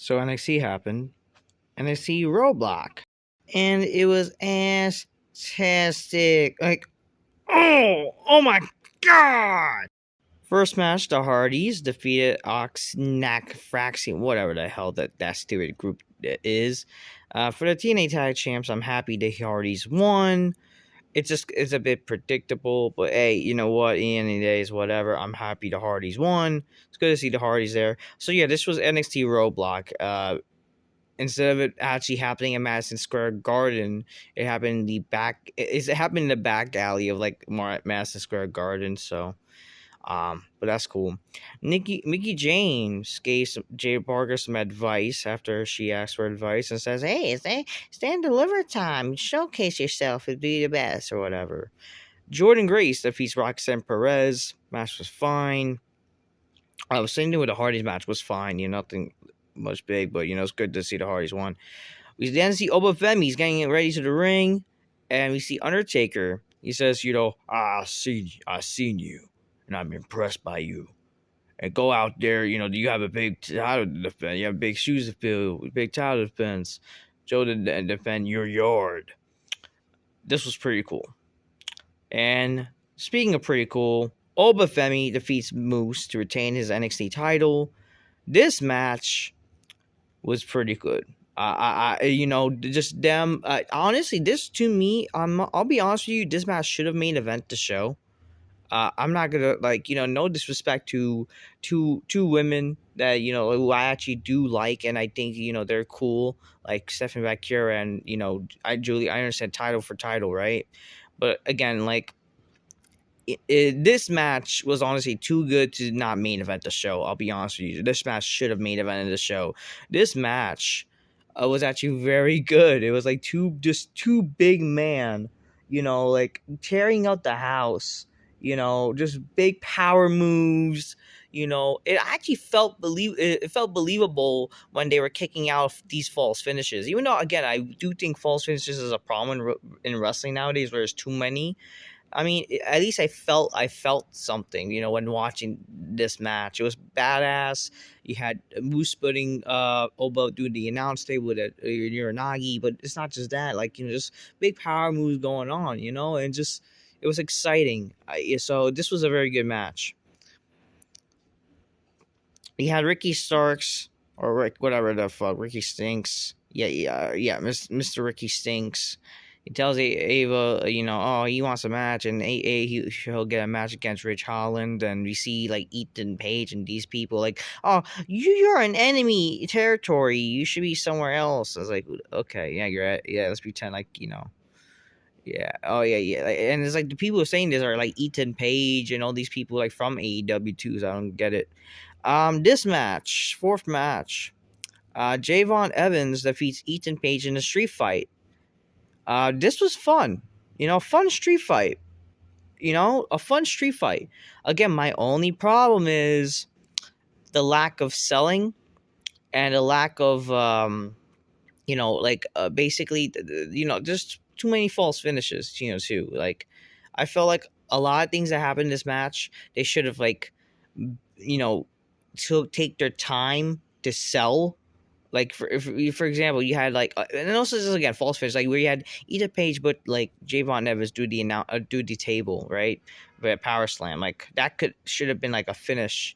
So NXT happened, NXT Roadblock, and it was ass-tastic. Like, oh my god! First match, the Hardys defeated Oxnack Fraxian, whatever the hell that stupid group is. For the TNA Tag Champs, I'm happy the Hardys won. It's a bit predictable, but hey, you know what? Any days, whatever. I'm happy the Hardys won. It's good to see the Hardys there. So yeah, this was NXT Roadblock. Instead of it actually happening in Madison Square Garden, it happened in the back. It happened in the back alley of like Madison Square Garden. So, but that's cool. Mickey James gave Jay Parker some advice after she asked for advice and says, "Hey, stand deliver time. Showcase yourself and be the best or whatever." Jordan Grace defeats Roxanne Perez. Match was fine. I was saying with the Hardys match was fine. Nothing much big, but it's good to see the Hardys won. We then see Oba Femi. He's getting ready to the ring, and we see Undertaker. He says, I seen you, and I'm impressed by you. And go out there, you have a big title to defend. You have big shoes to fill, big title defense. Joe to defend your yard. This was pretty cool. And speaking of pretty cool, Oba Femi defeats Moose to retain his NXT title. This match was pretty good. Just them. Honestly, this to me, I'll be honest with you. This match should have main event the show. I'm not gonna no disrespect to two women that who I actually do like, and I think they're cool, like Stephanie Vaquer and Giulia. I understand title for title, right? But again, this match was honestly too good to not main event the show. I'll be honest with you. This match should have main evented the show. This match was actually very good. It was like two big man, tearing out the house. Just big power moves. It actually it felt believable when they were kicking out these false finishes. Even though, again, I do think false finishes is a problem in wrestling nowadays, where there's too many. I mean, at least I felt something, when watching this match. It was badass. You had Moose putting Oba doing the announce table with Uranagi, but it's not just that. Just big power moves going on, and just it was exciting. So this was a very good match. You had Ricky Starks or Rick, whatever the fuck, Ricky Stinks. Yeah, Mr. Ricky Stinks. He tells Ava, he wants a match, and he'll get a match against Rich Holland, and we see Ethan Page and these people you're in enemy territory, you should be somewhere else. I was like, okay, yeah, you're at, yeah, let's pretend yeah, oh yeah, and it's the people who are saying this are Ethan Page and all these people from AEW too, so I don't get it. This match, fourth match, Javon Evans defeats Ethan Page in a street fight. This was fun. Fun street fight. A fun street fight. Again, my only problem is the lack of selling and the lack of, basically, just too many false finishes, too. I felt like a lot of things that happened in this match, they should have, to take their time to sell. For example, you had and also this is again false finish, where you had Ethan Page but Javon Evans do the table, right? But power slam, that should have been a finish,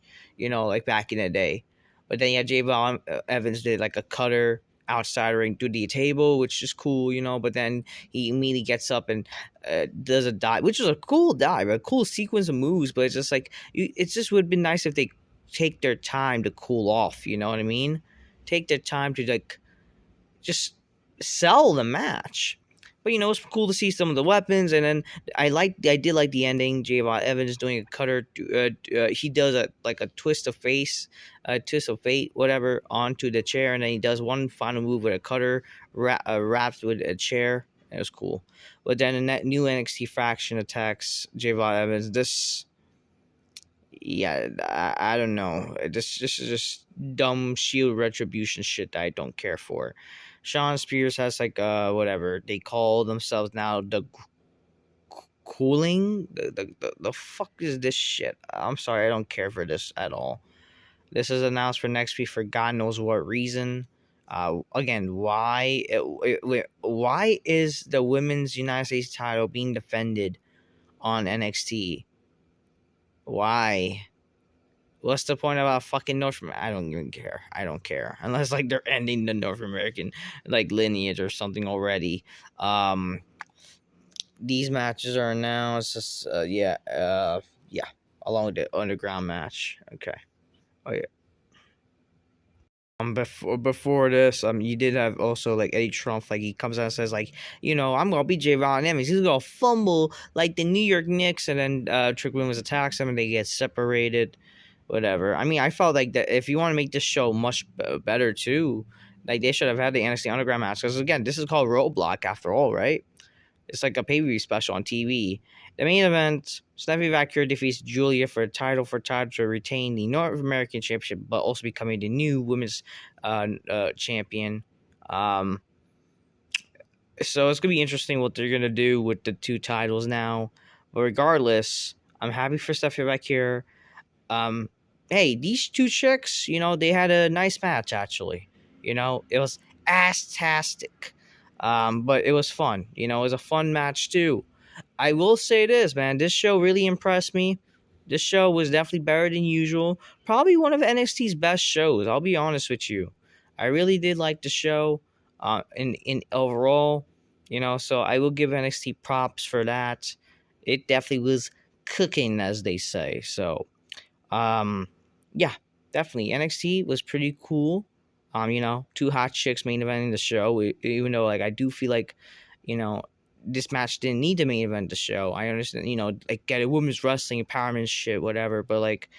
back in the day. But then Javon Evans did a cutter outside ring, do the table, which is cool, but then he immediately gets up and does a dive, which was a cool dive, a cool sequence of moves. But it's just it just would have been nice if they take their time to cool off. You know what I mean? Take their time to just sell the match. But it's cool to see some of the weapons, and then I did like the ending. Javon Evans doing a cutter. He does a twist of fate, whatever, onto the chair, and then he does one final move with a cutter wrapped with a chair. It was cool. But then in that new NXT faction attacks Javon Evans. This. Yeah, I don't know. This is just dumb Shield retribution shit that I don't care for. Sean Spears has whatever they call themselves now, the cooling. The fuck is this shit? I'm sorry, I don't care for this at all. This is announced for next week for God knows what reason. Again, why is the women's United States title being defended on NXT? Why? What's the point about fucking North America? I don't even care. I don't care. Unless like they're ending the North American like lineage or something already. These matches are announced. Yeah. Along with the underground match. Okay. Oh yeah. Before this, you did have also like Eddie Trump, like he comes out and says like, I'm gonna beat J. Von Emmons. He's gonna fumble like the New York Knicks, and then Trick Williams attacks him, and they get separated. Whatever. I mean, I felt like that if you want to make this show much better too, like they should have had the NXT Underground match, because again, this is called Roadblock after all, right? It's like a pay-per-view special on TV. The main event, Steffi Vaquer defeats Giulia for title to retain the North American Championship, but also becoming the new women's champion. So it's gonna be interesting what they're gonna do with the two titles now. But regardless, I'm happy for Steffi Vaquer. Hey, these two chicks, they had a nice match actually. It was ass-tastic. But it was fun. It was a fun match too. I will say this, man. This show really impressed me. This show was definitely better than usual. Probably one of NXT's best shows. I'll be honest with you. I really did like the show. In overall, so I will give NXT props for that. It definitely was cooking, as they say. So, yeah, definitely NXT was pretty cool. Two hot chicks main eventing the show. Even though like I do feel like, this match didn't need to main event the show. I understand, like get a women's wrestling empowerment shit, whatever. But like,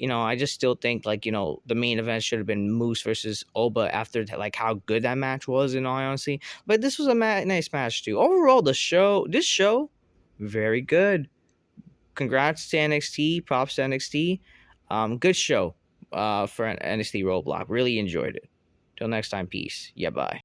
I just still think like, the main event should have been Moose versus Oba after like how good that match was in all honesty. But this was a nice match too. Overall, this show, very good. Congrats to NXT. Props to NXT. Good show. For NXT Roadblock. Really enjoyed it. Till next time, peace. Yeah, bye.